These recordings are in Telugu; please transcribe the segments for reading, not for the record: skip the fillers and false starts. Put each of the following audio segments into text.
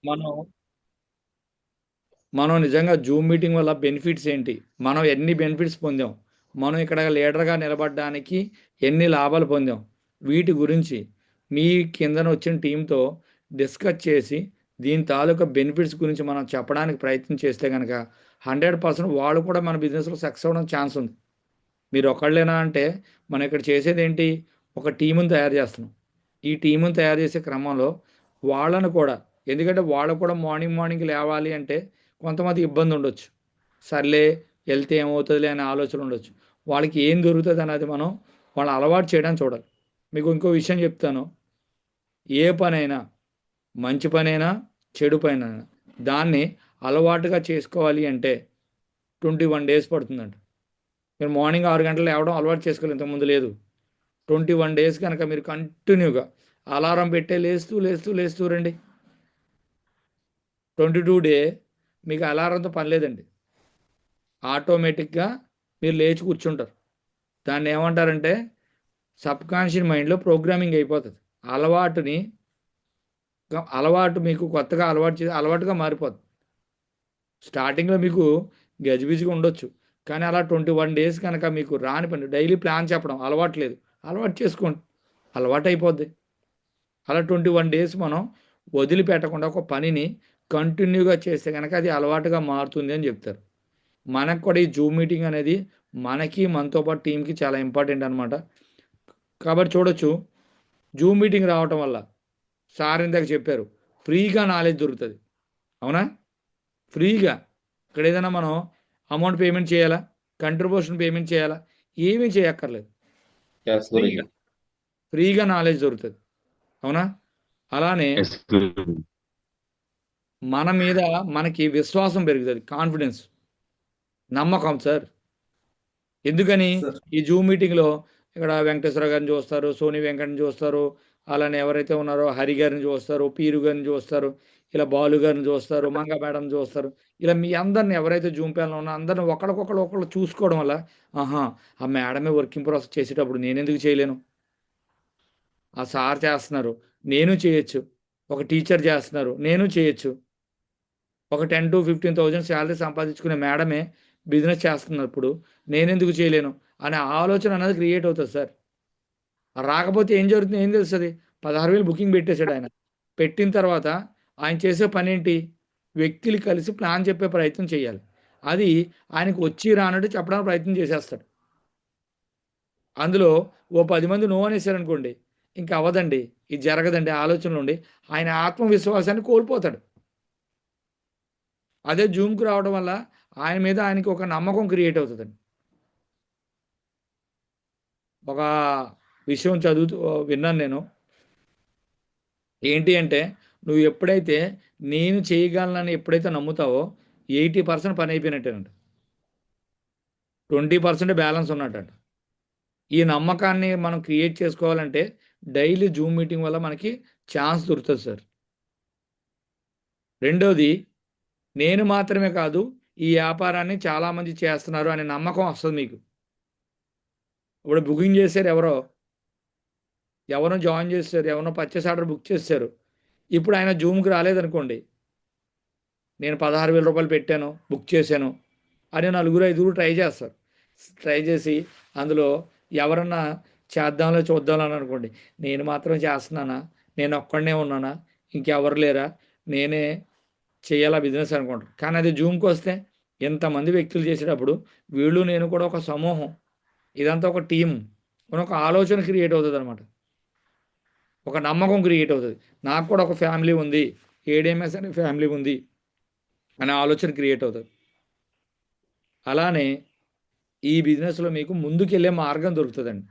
మనం మనం నిజంగా జూమ్ మీటింగ్ వల్ల బెనిఫిట్స్ ఏంటి, మనం ఎన్ని బెనిఫిట్స్ పొందాం, మనం ఇక్కడ లీడర్గా నిలబడడానికి ఎన్ని లాభాలు పొందాం, వీటి గురించి మీ కిందన వచ్చిన టీంతో డిస్కస్ చేసి దీని తాలూకా బెనిఫిట్స్ గురించి మనం చెప్పడానికి ప్రయత్నం చేస్తే కనుక 100% వాళ్ళు కూడా మన బిజినెస్లో సక్సెస్ అవ్వడం ఛాన్స్ ఉంది. మీరు ఒకళ్ళేనా అంటే మనం ఇక్కడ చేసేది ఏంటి, ఒక టీముని తయారు చేస్తున్నాం. ఈ టీముని తయారు చేసే క్రమంలో వాళ్ళను కూడా, ఎందుకంటే వాళ్ళు కూడా మార్నింగ్ మార్నింగ్ లేవాలి అంటే కొంతమంది ఇబ్బంది ఉండొచ్చు. సర్లే వెళ్తే ఏమవుతుందిలే అనే ఆలోచన ఉండొచ్చు. వాళ్ళకి ఏం దొరుకుతుంది అనేది మనం వాళ్ళని అలవాటు చేయడానికి చూడాలి. మీకు ఇంకో విషయం చెప్తాను. ఏ పనైనా, మంచి పనైనా చెడు పనైనా, దాన్ని అలవాటుగా చేసుకోవాలి అంటే 21 డేస్ పడుతుందంట. మీరు మార్నింగ్ 6 గంటలు లేవడం అలవాటు చేసుకోవాలి, ఇంతకుముందు లేదు. 21 డేస్ కనుక మీరు కంటిన్యూగా అలారం పెట్టే లేస్తూ లేస్తూ లేస్తూ రండి. 22 డే మీకు అలారంతో పని లేదండి. ఆటోమేటిక్గా మీరు లేచి కూర్చుంటారు. దాన్ని ఏమంటారంటే సబ్కాన్షియస్ మైండ్లో ప్రోగ్రామింగ్ అయిపోతుంది. అలవాటుని అలవాటు మీకు కొత్తగా అలవాటు చేసి అలవాటుగా మారిపోతుంది. స్టార్టింగ్లో మీకు గజిబిజిగా ఉండొచ్చు, కానీ అలా 21 డేస్ కనుక మీకు రాని పని డైలీ ప్లాన్ చెప్పడం అలవాటు లేదు, అలవాటు చేసుకోండి, అలవాటు అయిపోద్ది. అలా 21 డేస్ మనం వదిలిపెట్టకుండా ఒక పనిని కంటిన్యూగా చేస్తే కనుక అది అలవాటుగా మారుతుంది అని చెప్తారు. మనకు కూడా ఈ జూమ్ మీటింగ్ అనేది మనకి మనతో పాటు టీంకి చాలా ఇంపార్టెంట్ అనమాట. కాబట్టి చూడొచ్చు, జూమ్ మీటింగ్ రావటం వల్ల సార్ ఇందాక చెప్పారు, ఫ్రీగా నాలెడ్జ్ దొరుకుతుంది. అవునా? ఫ్రీగా. ఇక్కడ ఏదైనా మనం అమౌంట్ పేమెంట్ చేయాలా, కంట్రిబ్యూషన్ పేమెంట్ చేయాలా, ఏమీ చేయక్కర్లేదు. Yes, ఫ్రీగా Guruji. ఫ్రీగా నాలెడ్జ్ దొరుకుతుంది. అవునా? అలానే Yes, Guruji. మన మీద మనకి విశ్వాసం పెరుగుతుంది, కాన్ఫిడెన్స్, నమ్మకం సార్. ఎందుకని సార్ ఈ జూమ్ మీటింగ్లో ఇక్కడ వెంకటేశ్వర గారిని చూస్తారు, సోని వెంకటని చూస్తారు, అలానే ఎవరైతే ఉన్నారో హరి గారిని చూస్తారు, పీరు గారిని చూస్తారు, ఇలా బాలు గారిని చూస్తారు, మంగ మేడం చూస్తారు. ఇలా మీ అందరిని ఎవరైతే జూమ్ ప్యానల్ ఉన్నారో అందరిని ఒకళ్ళు చూసుకోవడం వల్ల, ఆహా, ఆ మేడమే వర్కింగ్ ప్రాసెస్ చేసేటప్పుడు నేను ఎందుకు చేయలేను, ఆ సార్ చేస్తున్నారు నేను చేయొచ్చు, ఒక టీచర్ చేస్తున్నారు నేను చేయొచ్చు, ఒక 10,000 to 15,000 శాలరీ సంపాదించుకునే మేడమే బిజినెస్ చేస్తున్నప్పుడు నేనెందుకు చేయలేను అనే ఆలోచన అనేది క్రియేట్ అవుతుంది సార్. రాకపోతే ఏం జరుగుతుంది, ఏం తెలుస్తుంది? 16,000 బుకింగ్ పెట్టేశాడు ఆయన. పెట్టిన తర్వాత ఆయన చేసే పని ఏంటి, వ్యక్తులు కలిసి ప్లాన్ చెప్పే ప్రయత్నం చేయాలి. అది ఆయనకు వచ్చి రానట్టు చెప్పడానికి ప్రయత్నం చేసేస్తాడు. అందులో ఓ 10 మంది నో అనేసారనుకోండి, ఇంకా అవ్వదండి, ఇది జరగదండి ఆలోచనలు ఉండి ఆయన ఆత్మవిశ్వాసాన్ని కోల్పోతాడు. అదే జూమ్కి రావడం వల్ల ఆయన మీద ఆయనకి ఒక నమ్మకం క్రియేట్ అవుతుందండి. ఒక విషయం చదువుతూ విన్నాను నేను. ఏంటి అంటే, నువ్వు ఎప్పుడైతే నేను చేయగలనని ఎప్పుడైతే నమ్ముతావో 80% పని అయిపోయినట్టేనంట, 20% బ్యాలెన్స్ ఉన్నట్టంట. ఈ నమ్మకాన్ని మనం క్రియేట్ చేసుకోవాలంటే డైలీ జూమ్ మీటింగ్ వల్ల మనకి ఛాన్స్ దొరుకుతుంది సార్. రెండోది, నేను మాత్రమే కాదు ఈ వ్యాపారాన్ని చాలామంది చేస్తున్నారు అనే నమ్మకం వస్తుంది మీకు. ఇప్పుడు బుకింగ్ చేశారు, ఎవరో జాయిన్ చేశారు, ఎవరో పర్చేస్ ఆర్డర్ బుక్ చేశారు. ఇప్పుడు ఆయన జూమ్కి రాలేదనుకోండి, నేను 16,000 రూపాయలు పెట్టాను, బుక్ చేశాను అని నలుగురు ఐదుగురు ట్రై చేస్తారు. ట్రై చేసి అందులో ఎవరన్నా చేద్దాంలో చూద్దాం అని అనుకోండి, నేను మాత్రం చేస్తున్నానా, నేను ఒక్కడనే ఉన్నానా, ఇంకెవరు లేరా, నేనే చేయాలా బిజినెస్ అనుకుంటారు. కానీ అది జూమ్కి వస్తే ఎంతమంది వ్యక్తులు చేసేటప్పుడు వీళ్ళు నేను కూడా ఒక సమూహం, ఇదంతా ఒక టీం అని ఒక ఆలోచన క్రియేట్ అవుతుంది అనమాట. ఒక నమ్మకం క్రియేట్ అవుతుంది. నాకు కూడా ఒక ఫ్యామిలీ ఉంది, ఏడీఎంఎస్ అనే ఫ్యామిలీ ఉంది అనే ఆలోచన క్రియేట్ అవుతుంది. అలానే ఈ బిజినెస్లో మీకు ముందుకెళ్ళే మార్గం దొరుకుతుందండి.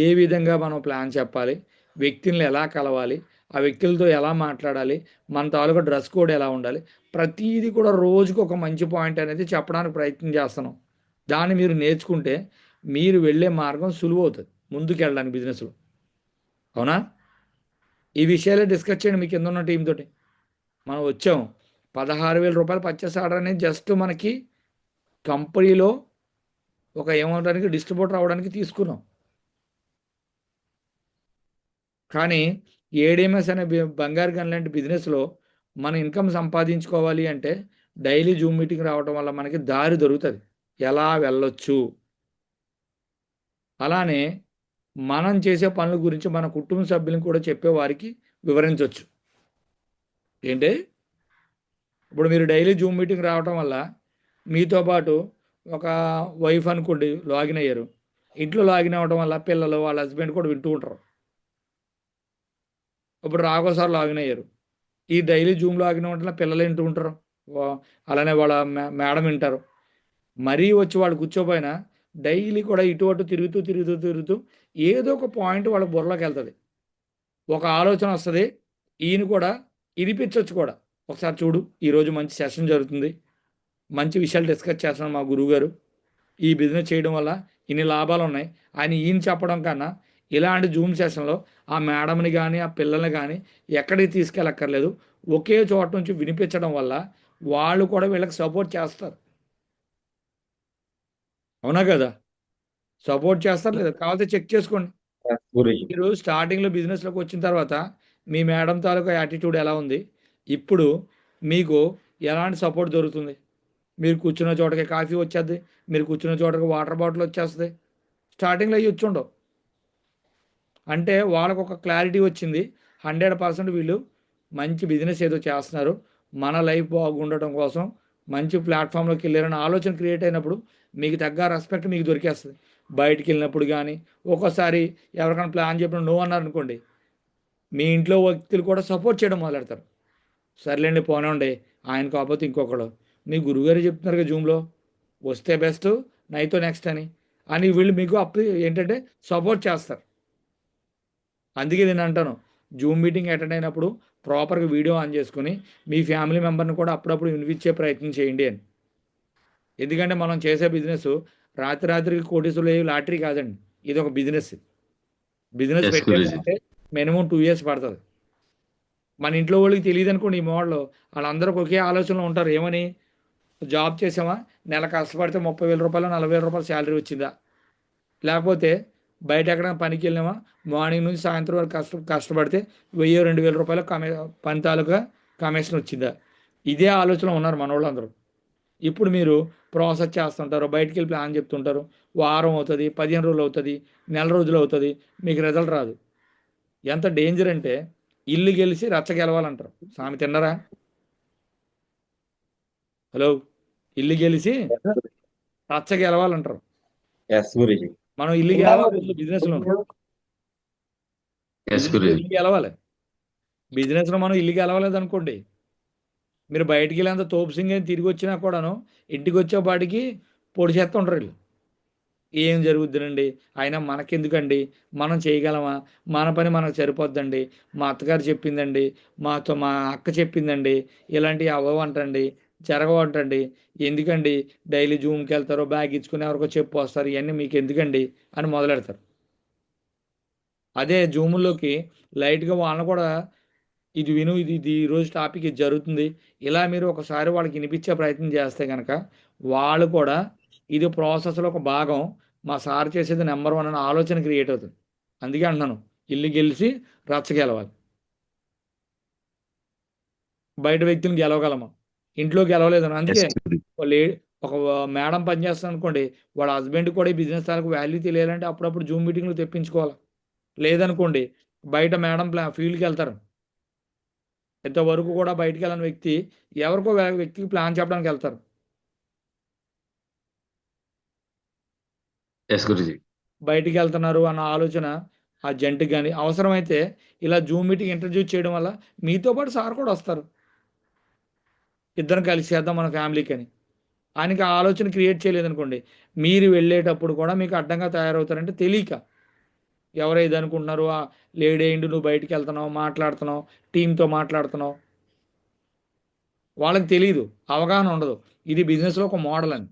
ఏ విధంగా మనం ప్లాన్ చెప్పాలి, వ్యక్తుల్ని ఎలా కలవాలి, ఆ వ్యక్తులతో ఎలా మాట్లాడాలి, మన తాలూకా డ్రెస్ కోడ్ ఎలా ఉండాలి, ప్రతీది కూడా రోజుకు ఒక మంచి పాయింట్ అనేది చెప్పడానికి ప్రయత్నం చేస్తున్నాం. దాన్ని మీరు నేర్చుకుంటే మీరు వెళ్ళే మార్గం సులువు అవుతుంది ముందుకు వెళ్ళడానికి బిజినెస్లో. అవునా? ఈ విషయాలే డిస్కస్ చేయండి మీ కింద ఉన్న టీం తోటి. మనం వచ్చాం, 16,000 రూపాయలు పర్చేస్ ఆర్డర్ అనేది జస్ట్ మనకి కంపెనీలో ఒక ఏమవడానికి డిస్ట్రిబ్యూటర్ అవ్వడానికి తీసుకున్నాం. కానీ ఏడీఎంఎస్ అనే బంగారు గన్ లాంటి బిజినెస్లో మన ఇన్కమ్ సంపాదించుకోవాలి అంటే డైలీ జూమ్ మీటింగ్ రావడం వల్ల మనకి దారి దొరుకుతుంది, ఎలా వెళ్ళొచ్చు. అలానే మనం చేసే పనుల గురించి మన కుటుంబ సభ్యులను కూడా చెప్పే వారికి వివరించవచ్చు. ఏంటి, ఇప్పుడు మీరు డైలీ జూమ్ మీటింగ్ రావటం వల్ల మీతో పాటు ఒక వైఫ్ అనుకోండి లాగిన్ అయ్యారు, ఇంట్లో లాగిన్ అవ్వడం వల్ల పిల్లలు వాళ్ళ హస్బెండ్ కూడా వింటూ ఉంటారు. ఇప్పుడు రాఘోసారి లాగిన్ అయ్యారు, ఈ డైలీ జూమ్ లాగిన్ అవ్వడం వల్ల పిల్లలు వింటూ ఉంటారు, అలానే వాళ్ళ మేడం వింటారు. మరీ వచ్చి వాళ్ళు కూర్చోపోయినా డైలీ కూడా ఇటు అటు తిరుగుతూ తిరుగుతూ తిరుగుతూ ఏదో ఒక పాయింట్ వాళ్ళ బుర్రలోకి వెళ్తుంది, ఒక ఆలోచన వస్తుంది. ఈయన కూడా ఇరిపించవచ్చు కూడా, ఒకసారి చూడు ఈరోజు మంచి సెషన్ జరుగుతుంది, మంచి విషయాలు డిస్కస్ చేస్తున్నాను మా గురువుగారు, ఈ బిజినెస్ చేయడం వల్ల ఇన్ని లాభాలు ఉన్నాయి అని ఈయన చెప్పడం కన్నా ఇలాంటి జూమ్ సెషన్లో ఆ మేడంని కానీ ఆ పిల్లల్ని కానీ ఎక్కడికి తీసుకెళ్ళక్కర్లేదు, ఒకే చోట నుంచి వినిపించడం వల్ల వాళ్ళు కూడా వీళ్ళకి సపోర్ట్ చేస్తారు. అవునా కదా, సపోర్ట్ చేస్తారు లేదా కావాలంటే చెక్ చేసుకోండి. గురూజీ. మీరు స్టార్టింగ్లో బిజినెస్లోకి వచ్చిన తర్వాత మీ మేడం తాలూకా యాటిట్యూడ్ ఎలా ఉంది, ఇప్పుడు మీకు ఎలాంటి సపోర్ట్ దొరుకుతుంది. మీరు కూర్చున్న చోటకి కాఫీ వచ్చేది, మీరు కూర్చున్న చోటకి వాటర్ బాటిల్ వచ్చేస్తుంది. స్టార్టింగ్లో అవి వచ్చి ఉండవు. అంటే వాళ్ళకు ఒక క్లారిటీ వచ్చింది, 100% వీళ్ళు మంచి బిజినెస్ ఏదో చేస్తున్నారు, మన లైఫ్ బాగుండటం కోసం మంచి ప్లాట్ఫామ్లోకి వెళ్ళారని ఆలోచన క్రియేట్ అయినప్పుడు మీకు తగ్గ రెస్పెక్ట్ మీకు దొరికేస్తుంది. బయటికి వెళ్ళినప్పుడు కానీ ఒక్కోసారి ఎవరికైనా ప్లాన్ చెప్పిన నో అన్నారనుకోండి, మీ ఇంట్లో వ్యక్తులు కూడా సపోర్ట్ చేయడం మొదలెడతారు. సర్లేండి పోనండి, ఆయన కాకపోతే ఇంకొకడు, మీ గురువుగారు చెప్తున్నారు కదా జూమ్లో, వస్తే బెస్ట్ నైతో నెక్స్ట్ అని వీళ్ళు మీకు ఏంటంటే సపోర్ట్ చేస్తారు. అందుకే నేను అంటాను, జూమ్ మీటింగ్ అటెండ్ అయినప్పుడు ప్రాపర్గా వీడియో ఆన్ చేసుకుని మీ ఫ్యామిలీ మెంబర్ని కూడా అప్పుడప్పుడు వినిపించే ప్రయత్నం చేయండి అని. ఎందుకంటే మనం చేసే బిజినెస్ రాత్రికి కోటీసులు లాటరీ కాదండి, ఇది ఒక బిజినెస్. Business yes Guruji. పెట్టాలంటే మినిమం 2 years పడుతుంది. మన ఇంట్లో వాళ్ళకి తెలియదు అనుకోండి ఈ మోడల్, వాళ్ళందరికీ ఒకే ఆలోచనలో ఉంటారు. ఏమని, జాబ్ చేసామా, నెల కష్టపడితే 30,000 రూపాయలు 40,000 రూపాయలు శాలరీ వచ్చిందా, లేకపోతే బయట ఎక్కడైనా పనికి వెళ్ళినామా, మార్నింగ్ నుంచి సాయంత్రం వరకు కష్టపడితే 1,000-2,000 రూపాయలు పని తాలూకా కమిషన్ వచ్చిందా. ఇదే ఆలోచన ఉన్నారు మన వాళ్ళందరూ. ఇప్పుడు మీరు ప్రాసెస్ చేస్తుంటారు, బయటికి వెళ్ళి ప్లాన్ చెప్తుంటారు, వారం అవుతుంది, 15 రోజులు అవుతుంది, నెల రోజులు అవుతుంది, మీకు రిజల్ట్ రాదు. ఎంత డేంజర్ అంటే ఇల్లు గెలిచి రచ్చ గెలవాలంటారు, సామెత తిన్నారా. హలో, ఇల్లు గెలిచి రచ్చ గెలవాలంటారు. ఎస్ గురూజీ. మనం ఇల్లు గెలవాలి బిజినెస్లో, ఎస్ బిజినెస్లో గురూజీ. ఇల్లు గెలవాలి. బిజినెస్లో మనం ఇల్లు గెలవలేదు అనుకోండి, మీరు బయటికి వెళ్ళేంత తోపు సింగని తిరిగి వచ్చినా కూడాను ఇంటికి వచ్చేపాటికి పొడి చేస్తూ ఉంటారు వీళ్ళు. ఏం జరుగుద్దునండి, అయినా మనకెందుకండి, మనం చేయగలమా, మన పని మనకు సరిపోద్దండి, మా అత్తగారు చెప్పిందండి, మా అక్క చెప్పిందండి, ఇలాంటివి అవ్వవంటండి, జరగవంటండి, ఎందుకండి డైలీ జూమ్కి వెళ్తారో బ్యాగ్ ఇచ్చుకుని ఎవరికో చెప్పు వస్తారు, ఇవన్నీ మీకు ఎందుకండి అని మొదలెడతారు. అదే జూముల్లోకి లైట్గా వాళ్ళని కూడా ఇది విను, ఇది ఈరోజు టాపిక్ ఇది జరుగుతుంది, ఇలా మీరు ఒకసారి వాళ్ళకి వినిపించే ప్రయత్నం చేస్తే కనుక వాళ్ళు కూడా ఇది ప్రాసెస్లో ఒక భాగం, మా సార్ చేసేది నెంబర్ 1 అనే ఆలోచన క్రియేట్ అవుతుంది. అందుకే అంటున్నాను, ఇల్లు గెలిచి రచ్చ గెలవాలి. బయట వ్యక్తిని గెలవగలమా, ఇంట్లో గెలవలేదను. అందుకే ఎస్ గురూజీ. వాళ్ళు ఒక మేడం పనిచేస్తాను అనుకోండి, వాళ్ళ హస్బెండ్ కూడా ఈ బిజినెస్ తాలకు వాల్యూ తెలియాలంటే అప్పుడప్పుడు జూమ్ మీటింగ్లు తెప్పించుకోవాలి. లేదనుకోండి బయట మేడం ఫీల్డ్కి వెళ్తారు. ఇంతవరకు కూడా బయటికి వెళ్ళని వ్యక్తి ఎవరికో వ్యక్తికి ప్లాన్ చెప్పడానికి వెళ్తారు. ఎస్ గురూజీ. బయటికి వెళ్తున్నారు అన్న ఆలోచన ఆ జంటకి కానీ అవసరమైతే ఇలా జూమ్ మీటింగ్ ఇంట్రడ్యూస్ చేయడం వల్ల మీతో పాటు సార్ కూడా వస్తారు, ఇద్దరం కలిసి చేద్దాం మన ఫ్యామిలీకి అని. ఆయనకి ఆ ఆలోచన క్రియేట్ చేయలేదనుకోండి, మీరు వెళ్ళేటప్పుడు కూడా మీకు అడ్డంగా తయారవుతారంటే తెలియక. ఎవరైతే అనుకుంటున్నారు ఆ లేడీ అయిండు నువ్వు బయటికి వెళ్తున్నావు, మాట్లాడుతున్నావు, టీంతో మాట్లాడుతున్నావు, వాళ్ళకి తెలియదు, అవగాహన ఉండదు, ఇది బిజినెస్లో ఒక మోడల్ అని.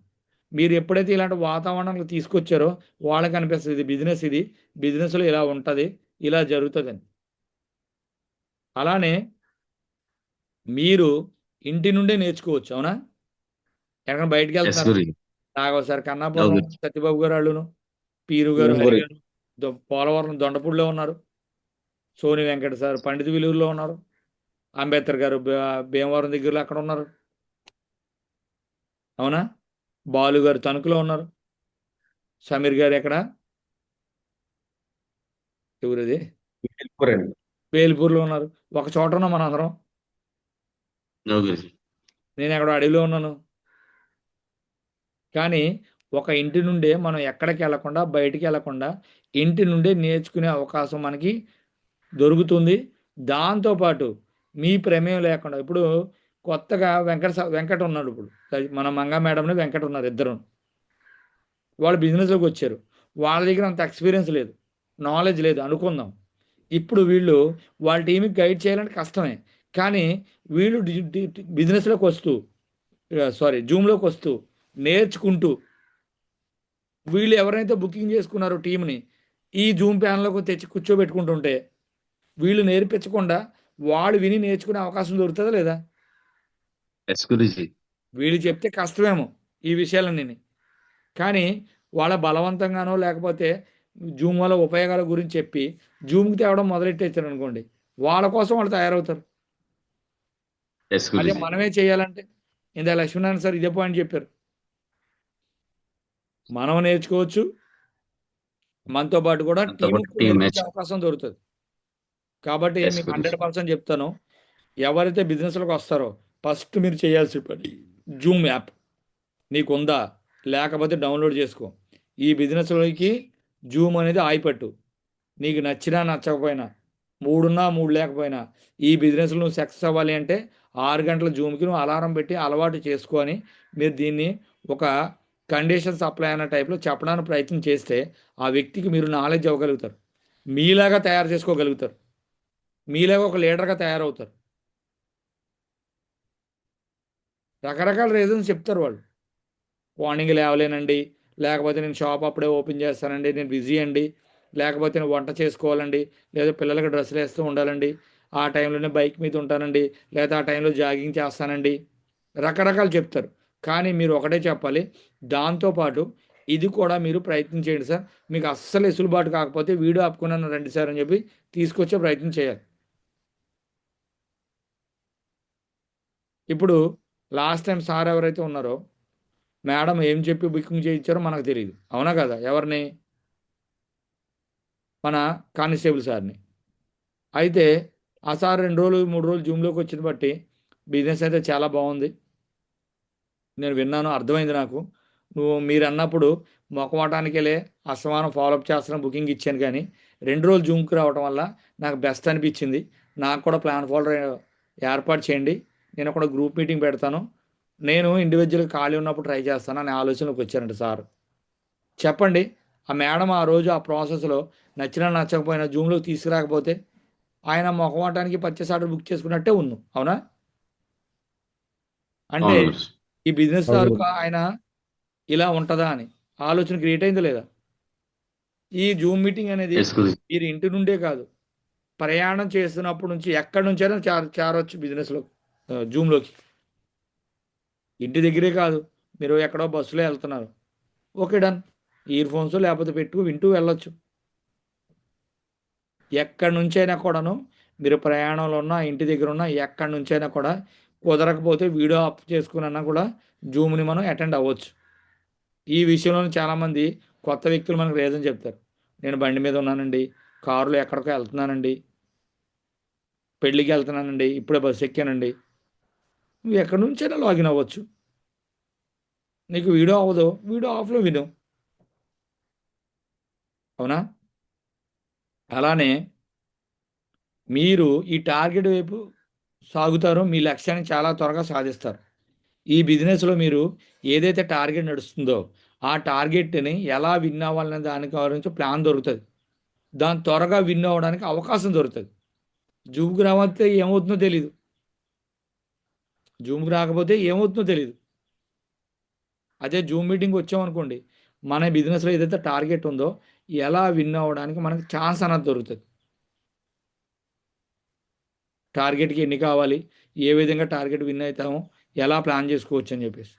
మీరు ఎప్పుడైతే ఇలాంటి వాతావరణానికి తీసుకొచ్చారో వాళ్ళకి అనిపిస్తుంది ఇది బిజినెస్, ఇది బిజినెస్లో ఇలా ఉంటుంది, ఇలా జరుగుతుందని. అలానే మీరు ఇంటి నుండే నేర్చుకోవచ్చు. అవునా, ఎక్కడ బయటికి ఎస్ వెళ్తున్నారు, గురూజీ. నాగోసారి అవును కన్నాపురం గురూజీ. సత్యబాబు గారు వాళ్ళును, పీరు గారు, అవును హరి గురూజీ. గారు, పోలవరం దొండపూడిలో ఉన్నారు, సోని వెంకట సార్ పండిత విలువలో ఉన్నారు, అంబేద్కర్ గారు భీమవరం దగ్గరలో అక్కడ ఉన్నారు. అవునా? బాలు గారు తణుకులో ఉన్నారు. సమీర్ గారు ఎక్కడ? ఎవరిది? వెళ్ళిపోరండి. వేల్పూర్లో ఉన్నారు. ఒక చోట ఉన్నాం మన అందరం. నో గురుజీ. నేను ఎక్కడో అడవిలో ఉన్నాను. కానీ ఒక ఇంటి నుండే మనం ఎక్కడికి వెళ్ళకుండా, బయటికి వెళ్ళకుండా ఇంటి నుండే నేర్చుకునే అవకాశం మనకి దొరుకుతుంది. దాంతో పాటు మీ ప్రమేయం లేకుండా ఇప్పుడు కొత్తగా వెంకట్ ఉన్నాడు ఇప్పుడు. మన మంగా మేడంని వెంకట్ ఉన్నారు ఇద్దరు. వాళ్ళు బిజినెస్‌లోకి వచ్చారు. వాళ్ళ దగ్గర అంత ఎక్స్‌పీరియన్స్ లేదు. నాలెడ్జ్ లేదు అనుకుందాం. ఇప్పుడు వీళ్ళు వాళ్ళ టీమ్‌కి గైడ్ చేయాలంటే కష్టమే. కానీ వీళ్ళు బిజినెస్‌లోకి వస్తూ జూమ్‌లోకి వస్తూ నేర్చుకుంటూ వీళ్ళు ఎవరైతే బుకింగ్ చేసుకున్నారో టీమ్‌ని ఈ జూమ్ ప్యానెల్‌లోకి తెచ్చి కూర్చోబెట్టుకుంటుంటే వీళ్ళు నేర్పించకుండా వాడు విని నేర్చుకునే అవకాశం దొరుకుతదా లేదా? ఎస్ గురుజీ. వీళ్ళు చెప్తే కష్టమేమో ఈ విషయాలన్నీని. కానీ వాళ్ళ బలవంతంగానో లేకపోతే జూమ్ వల్ల ఉపయోగాల గురించి చెప్పి జూమ్‌కి తేవడం మొదలెట్టేసారనుకోండి. వాళ్ళ కోసం వాళ్ళు తయారవుతారు. ఎస్ అదే గురుజీ. మనమే చేయాలంటే ఇందాక లక్ష్మీనారాయణ సార్ ఇదే పాయింట్ చెప్పారు. మనం నేర్చుకోవచ్చు. మనతో పాటు కూడా అంతా కూడా టీమ్‌కి కూడా టీమ్ నేర్పించే మ్యాచ్. అవకాశం దొరుకుతది. కాబట్టి ఎస్ మీకు గురుజీ. 100% చెప్తాను. ఎవరైతే బిజినెస్‌లోకి వస్తారో ఫస్ట్ మీరు చేయాల్సిన పని జూమ్ యాప్. నీకుందా? లేకపోతే డౌన్‌లోడ్ చేసుకో. ఈ బిజినెస్‌లోకి జూమ్ అనేది ఆయిపట్టు. నీకు నచ్చినా నచ్చకపోయినా 3 ఉన్నా 3 లేకపోయినా ఈ బిజినెస్‌లో నువ్వు సక్సెస్ అవ్వాలి అంటే 6 గంటల జూమ్‌కి నువ్వు అలారం పెట్టి అలవాటు చేసుకో అని మీరు దీన్ని ఒక కండిషన్స్ అప్లై అన్న టైప్‌లో చెప్పడానికి ప్రయత్నం చేస్తే ఆ వ్యక్తికి మీరు నాలెడ్జ్ ఇవ్వగలుగుతారు. మీలాగా తయారు చేసుకోగలుగుతారు. మీలాగా ఒక లీడర్‌గా తయారవుతారు. రకరకాల రీజన్స్ చెప్తారు వాళ్ళు. మార్నింగ్ లేవలేనండి. లేకపోతే నేను షాప్ అప్పుడే ఓపెన్ చేస్తానండి. నేను బిజీ అండి. లేకపోతే నేను వంట చేసుకోవాలండి. లేదా పిల్లలకి డ్రెస్సులేస్తూ ఉండాలండి. ఆ టైంలోనే బైక్ మీద ఉంటానండి. లేదా ఆ టైంలో జాగింగ్ చేస్తానండి. రకరకాలు చెప్తారు. కానీ మీరు ఒకటే చెప్పాలి. దాంతో పాటు ఇది కూడా మీరు ప్రయత్నం చేయండి సార్. మీకు అస్సలు వెసులుబాటు కాకపోతే వీడియో ఆపుకున్నాను రండి సార్ అని చెప్పి తీసుకొచ్చే ప్రయత్నం చేయాలి. ఇప్పుడు లాస్ట్ టైమ్ సార్ ఎవరైతే ఉన్నారో మేడం ఏం చెప్పి బుకింగ్ చేయించారో మనకు తెలీదు. అవునా కదా? ఎవరిని? మన కానిస్టేబుల్ సార్‌ని. అయితే ఆ సార్ 2 రోజులు, 3 రోజులు జూమ్‌లోకి వచ్చిన బట్టి బిజినెస్ అయితే చాలా బావుంది. నేను విన్నాను. అర్థమైంది నాకు. మీరన్నప్పుడు మొఖమాటానికెళ్ళే అస్తమానం ఫాలోఅప్ చేస్తున్నాను బుకింగ్ ఇచ్చాను కానీ 2 రోజులు జూమ్‌కి రావటం వల్ల నాకు బెస్ట్ అనిపించింది. నాకు కూడా ప్లాన్ ఫోల్డర్ ఏర్పాటు చేయండి. నేను కూడా గ్రూప్ మీటింగ్ పెడతాను. నేను ఇండివిడ్యువల్‌గా ఖాళీ ఉన్నప్పుడు ట్రై చేస్తాను అనే ఆలోచనలోకి వచ్చారంట సార్. చెప్పండి. ఆ మేడం ఆ రోజు ఆ ప్రాసెస్‌లో నచ్చినా, నచ్చకపోయినా జూమ్‌లోకి తీసుకురాకపోతే, ఆయన మొహమాటానికి పర్చేస్ ఆర్డర్ బుక్ చేసుకున్నట్టే ఉన్నాం. అవునా? అంటే అవును గురుజీ. ఈ బిజినెస్ అవును తాలూకా గురుజీ. ఆయన ఇలా ఉంటదా అని ఆలోచన క్రియేట్ అయిందా లేదా? ఈ జూమ్ మీటింగ్ అనేది ఎస్ గురుజీ. మీరు ఇంటి నుండే కాదు, ప్రయాణం చేస్తున్నప్పటి నుంచి ఎక్కడి నుంచైనా చేరొచ్చు బిజినెస్‌లో జూమ్‌లోకి. ఇంటి దగ్గరే కాదు. మీరు ఎక్కడో బస్సులో ఎళ్తున్నారు. Okay done. ఇయర్ ఫోన్స్ లేకపోతే పెట్టు వింటూ వెళ్ళొచ్చు. ఎక్కడి నుంచైనా కూడాను మీరు ప్రయాణంలో ఉన్నా, ఇంటి దగ్గర ఉన్నా, ఎక్కడి నుంచైనా కూడా కుదరకపోతే వీడియో ఆఫ్ చేసుకొనన్నా కూడా జూమ్‌ని మనం అటెండ్ అవ్వచ్చు. ఈ విషయంలోనే చాలామంది కొత్త వ్యక్తులు మనకు రీజన్ చెప్తారు. నేను బండి మీద ఉన్నానండి. కారులో ఎక్కడికో ఎళ్తున్నానండి. పెళ్ళికెళ్తున్నానండి. ఇప్పుడే బస్ ఎక్కానండి. నువ్వు ఎక్కడి నుంచైనా లాగిన్ అవ్వచ్చు. నీకు వీడియో అవ్వదు. వీడియో ఆఫ్‌లో విను. అవునా? అలానే మీరు ఈ టార్గెట్ వైపు సాగుతారో మీ లక్ష్యాన్ని చాలా త్వరగా సాధిస్తారు. ఈ బిజినెస్‌లో మీరు ఏదైతే టార్గెట్ నడుస్తుందో, ఆ టార్గెట్‌ని ఎలా విన్ అవ్వాలనే దాని గురించి ప్లాన్ దొరుకుతది. దాన్ని త్వరగా విన్ అవ్వడానికి అవకాశం దొరుకుతది. జూమ్‌కి రాకపోతే ఏమవుతుందో తెలీదు. జూమ్‌కి రాకపోతే ఏమవుతుందో తెలీదు. అదే జూమ్ మీటింగ్‌కి వచ్చామనుకోండి, మన బిజినెస్‌లో ఏదైతే టార్గెట్ ఉందో, ఎలా విన్ అవ్వడానికి మనకు ఛాన్స్ అనేది దొరుకుతది. టార్గెట్‌కి ఎన్ని కావాలి? ఏ విధంగా టార్గెట్ విన్ అయితామో, ఎలా ప్లాన్ చేసుకోవచ్చు అని చెప్పేసి.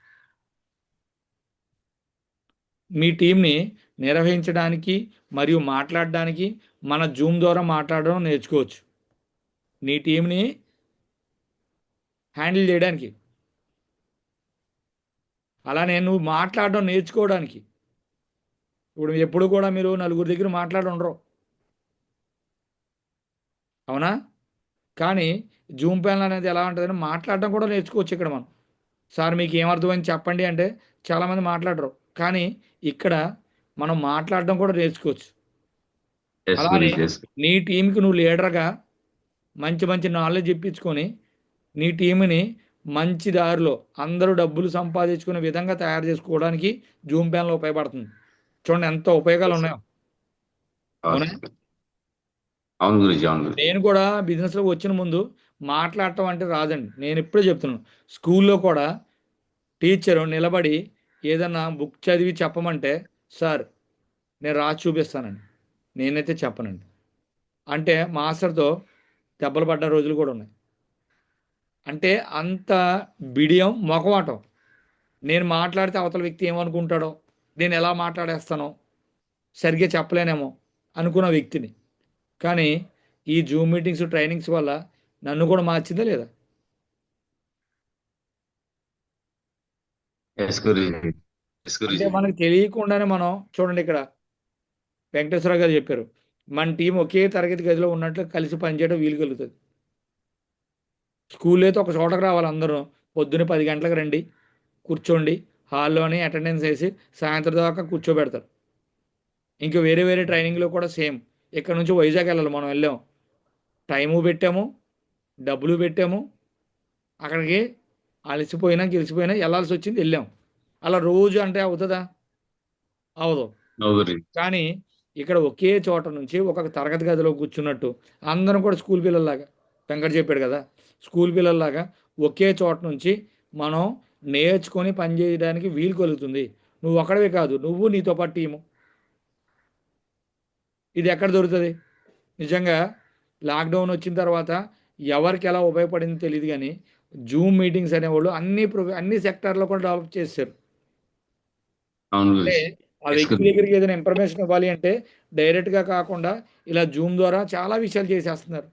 మీ టీమ్‌ని నిర్వహించడానికి మరియు మాట్లాడడానికి మన జూమ్ ద్వారా మాట్లాడడం నేర్చుకోవచ్చు. నీ టీమ్‌ని హ్యాండిల్ చేయడానికి. అలానే నువ్వు మాట్లాడడం నేర్చుకోవడానికి. ఇప్పుడు ఎప్పుడు కూడా మీరు నలుగురు దగ్గర మాట్లాడి ఉండరు, అవునా? కానీ జూమ్ ప్యానల్ అనేది ఎలా ఉంటుందంటే మాట్లాడడం కూడా నేర్చుకోవచ్చు ఇక్కడ మనం. సార్ మీకు ఏమర్థమైంది చెప్పండి అంటే చాలామంది మాట్లాడరు. కానీ ఇక్కడ మనం మాట్లాడడం కూడా నేర్చుకోవచ్చు. ఎస్ అలానే గురూజీ. ఎస్. నీ టీంకి నువ్వు లీడర్గా మంచి మంచి నాలెడ్జ్ ఇప్పించుకొని నీ టీంని మంచి దారిలో అందరూ డబ్బులు సంపాదించుకునే విధంగా తయారు చేసుకోవడానికి జూమ్ ప్యానల్ ఉపయోగపడుతుంది. చూడండి ఎంత ఉపయోగాలు ఉన్నాయో, అవునా? అవును గురూజీ. అవును గురూజీ. నేను కూడా బిజినెస్లో వచ్చిన ముందు మాట్లాడటం అంటే రాదండి. నేను ఎప్పుడూ చెప్తున్నాను, స్కూల్లో కూడా టీచరు నిలబడి ఏదన్నా బుక్ చదివి చెప్పమంటే, సార్ నేను రాసి చూపిస్తానండి, నేనైతే చెప్పనండి అంటే మాస్టర్తో దెబ్బలు పడ్డ రోజులు కూడా ఉన్నాయి. అంటే అంత బిడియం, మొఖమాటం. నేను మాట్లాడితే అవతల వ్యక్తి ఏమనుకుంటాడో, నేను ఎలా మాట్లాడేస్తానో, సరిగ్గా చెప్పలేనేమో అనుకున్న వ్యక్తిని. కానీ ఈ జూమ్ మీటింగ్స్, ట్రైనింగ్స్ వల్ల నన్ను కూడా మార్చిందా లేదా? ఎస్ గురూజీ. ఎస్ అంటే గురూజీ. మనకు తెలియకుండానే మనం చూడండి ఇక్కడ వెంకటేశ్వర గారు చెప్పారు, మన టీం ఒకే తరగతి గదిలో ఉన్నట్లు కలిసి పనిచేయడం వీలు కలుగుతుంది. స్కూల్ అయితే ఒక చోటకు రావాలి అందరూ. పొద్దున్న 10 గంటలకు రండి, కూర్చోండి, హాల్లోనే అటెండెన్స్ వేసి సాయంత్రం దాకా కూర్చోబెడతారు. ఇంకా వేరే వేరే ట్రైనింగ్లో కూడా సేమ్. ఇక్కడ నుంచి వైజాగ్ వెళ్ళాలి, మనం వెళ్ళాం, టైము పెట్టాము, డబ్బులు పెట్టాము, అక్కడికి అలసిపోయినా గెలిచిపోయినా వెళ్ళాల్సి వచ్చింది, వెళ్ళాం. అలా రోజు అంటే అవుతుందా? అవదు. నో గురూజీ. కానీ ఇక్కడ ఒకే చోట నుంచి ఒక తరగతి గదిలో కూర్చున్నట్టు అందరం కూడా స్కూల్ పిల్లల్లాగా, వెంకట చెప్పాడు కదా, స్కూల్ పిల్లల్లాగా ఒకే చోట నుంచి మనం నేర్చుకొని పనిచేయడానికి వీలు కలుగుతుంది. నువ్వు ఒక్కడవే కాదు, నువ్వు నీతో పాటు టీము. ఇది ఎక్కడ దొరుకుతుంది? నిజంగా లాక్డౌన్ వచ్చిన తర్వాత ఎవరికి ఎలా ఉపయోగపడిందో తెలియదు, కానీ జూమ్ మీటింగ్స్ అనేవాళ్ళు అన్ని సెక్టార్లో కూడా డెవలప్ చేశారు. అవును అంటే గురూజీ. ఆ ఎస్ వ్యక్తి గురూజీ. దగ్గరికి ఏదైనా ఇన్ఫర్మేషన్ ఇవ్వాలి అంటే డైరెక్ట్గా కాకుండా ఇలా జూమ్ ద్వారా చాలా విషయాలు చేసేస్తున్నారు.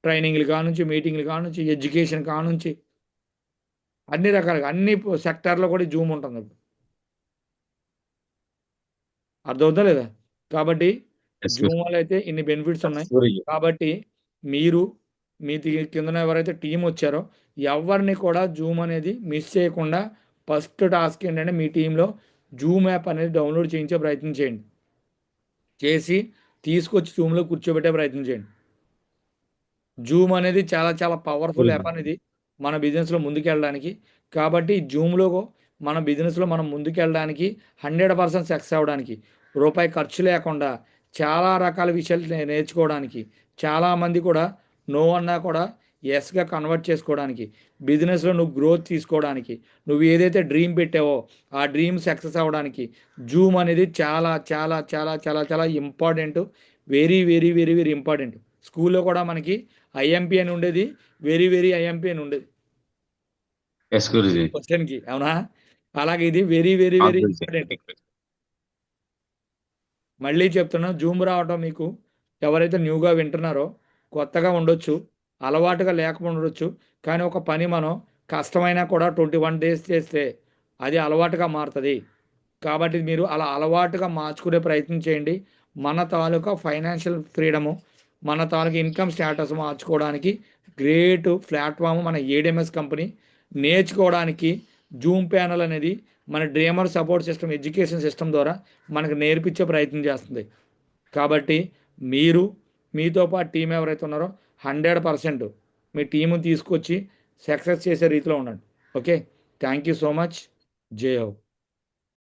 ట్రైనింగ్లు కానుంచి, మీటింగ్లు కానుంచి, ఎడ్యుకేషన్ కానుంచి అన్ని రకాలుగా అన్ని సెక్టార్లో కూడా జూమ్ ఉంటుంది ఇప్పుడు. అర్థమవుతా లేదా? కాబట్టి ఎస్ జూమ్ వల్ల అయితే ఇన్ని బెనిఫిట్స్ ఉన్నాయి. గురూజీ. కాబట్టి మీరు మీ కిందన ఎవరైతే టీం వచ్చారో ఎవరిని కూడా జూమ్ అనేది మిస్ చేయకుండా ఫస్ట్ టాస్క్ ఏంటంటే మీ టీంలో జూమ్ యాప్ అనేది డౌన్లోడ్ చేయించే ప్రయత్నం చేయండి. చేసి తీసుకొచ్చి జూమ్లో కూర్చోబెట్టే ప్రయత్నం చేయండి. జూమ్ అనేది చాలా చాలా పవర్ఫుల్ యాప్ అనేది మన బిజినెస్లో ముందుకెళ్ళడానికి. కాబట్టి జూమ్లో మన బిజినెస్లో మనం ముందుకెళ్ళడానికి 100% సక్సెస్ అవ్వడానికి, రూపాయి ఖర్చు లేకుండా చాలా రకాల విషయాలు నేర్చుకోవడానికి, చాలామంది కూడా నో అన్నా కూడా ఎస్గా కన్వర్ట్ చేసుకోవడానికి, బిజినెస్లో నువ్వు గ్రోత్ తీసుకోవడానికి, నువ్వు ఏదైతే డ్రీమ్ పెట్టావో ఆ డ్రీమ్ సక్సెస్ అవ్వడానికి జూమ్ అనేది చాలా చాలా చాలా చాలా చాలా important. Very very very very important. స్కూల్లో కూడా మనకి ఐఎంపీ అని ఉండేది, వెరీ వెరీ ఐఎంపీ అని ఉండేది ఎస్ గురూజీ. క్వశ్చన్కి, అవునా? అలాగే ఇది వెరీ వెరీ అవును వెరీ గురూజీ. ఇంపార్టెంట్. మళ్ళీ చెప్తున్నాను, జూమ్ రావటం మీకు ఎవరైతే న్యూగా వింటున్నారో కొత్తగా ఉండొచ్చు, అలవాటుగా లేకుండా ఉండొచ్చు. కానీ ఒక పని మనం కష్టమైనా కూడా 21 డేస్ చేస్తే అది అలవాటుగా మారుతుంది. కాబట్టి మీరు అలా అలవాటుగా మార్చుకునే ప్రయత్నం చేయండి. మన తాలూకా ఫైనాన్షియల్ ఫ్రీడము, మన తాలూకా ఇన్కమ్ స్టేటస్ మార్చుకోవడానికి గ్రేట్ ప్లాట్ఫామ్ మన ఏడిఎంఎస్ కంపెనీ. నేర్చుకోవడానికి జూమ్ ప్యానల్ అనేది మన dreamer support system, education system ద్వారా మనకు నేర్పించే ప్రయత్నం చేస్తుంది. కాబట్టి మీరు మీతో పాటు టీం ఎవరైతే ఉన్నారో 100% మీ టీముని తీసుకొచ్చి సక్సెస్ చేసే రీతిలో ఉండండి. Okay, thank you so much. జై హో.